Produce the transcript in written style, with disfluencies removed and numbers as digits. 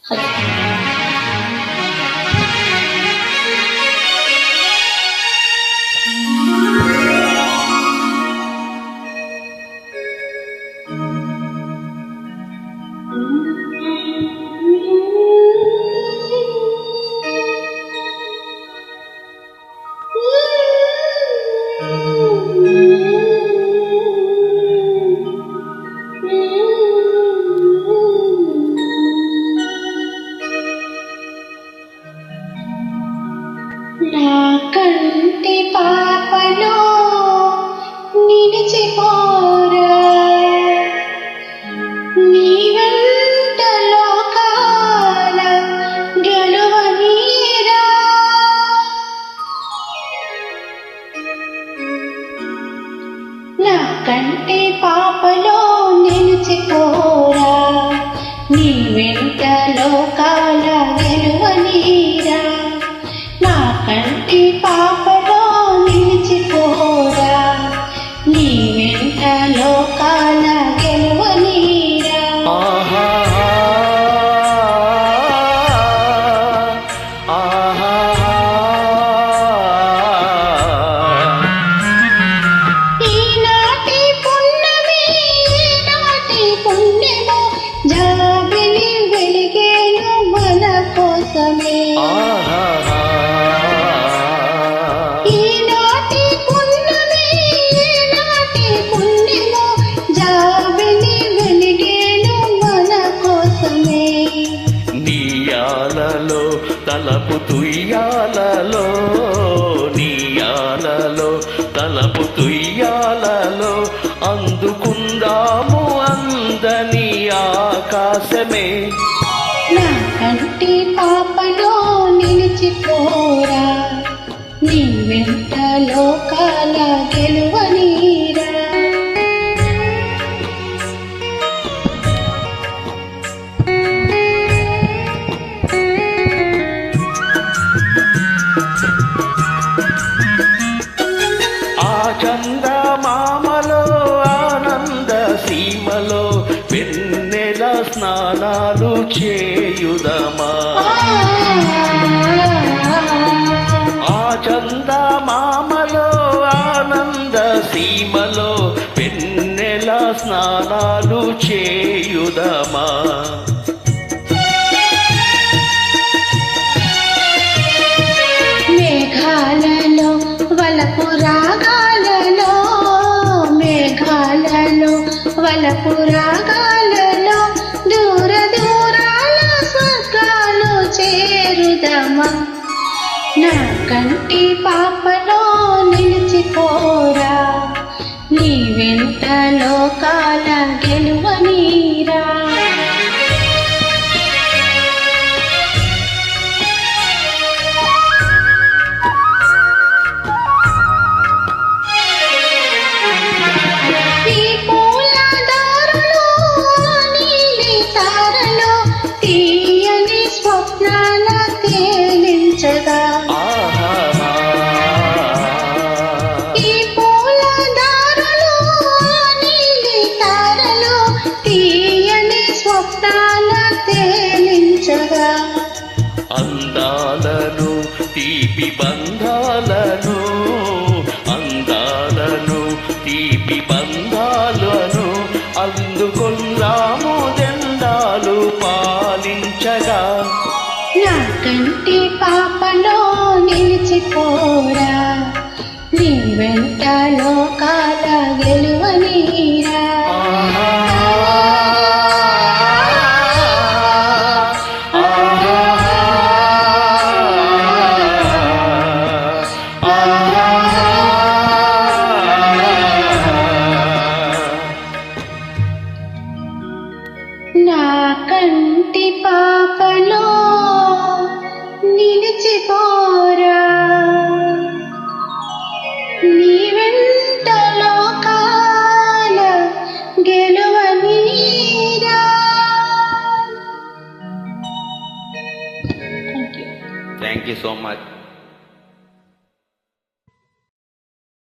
నా కంటి పాపలో నిలిచిపోరా, నీ వెంట లోకాల గెలువనీరా. నా కంటి పాపలో నిలిచిపోరా, నీ వెంట లోకాల గెలువనీరా. నా కంటి పాపలో నిలిచిపోరా, నీ వెంట లోకాల గెలువనీరా. ఈనాటి పున్నమి ఈనాటి పుణ్యమో జాబిలి వెలిగేను మన కోసమే. తలపు తుయ్యాలలో నీయాలలో తలపు తుయ్యాలలో అందుకుందాము అందని ఆకాశమే. నా కంటి పాపలో నిలిచిపోరా, నీ వెంట లోకాల గెలువనీరా. చందమామలో ఆనంద సీమలో వెన్నెల స్నానాలు చేయుదమా. ఆ చందమామలో ఆనంద సీమలో వెన్నెల స్నానాలు చేయుదమా. మేఘాలలో వలపు రాగాలలో, మేఘాలలో వలపు రాగాలలో దూర దూరాల స్వర్గాలు చేరుదమా. నా కంటి పాపలో నిలిచిపోరా, నీ వెంట లోకాల గెలువనీరా. తీయని స్వప్నాల తేలించగా ఈ పూల దారులు నీలి తారలు తీయని స్వప్నాల తేలించగా. అందాలను తీపి బంధాలను అందాలను తీపి బంధాలను అందుకొందాము దెండాలు పాలించగా. నా కంటి పాపలో నిలిచిపోరా, నీ వెంట లోకాల గెలువనీరా. నా కంటి పాపలో నిలిచిపోరా, నీ వెంట లోకాల గెలువనీరా. Thank you so much.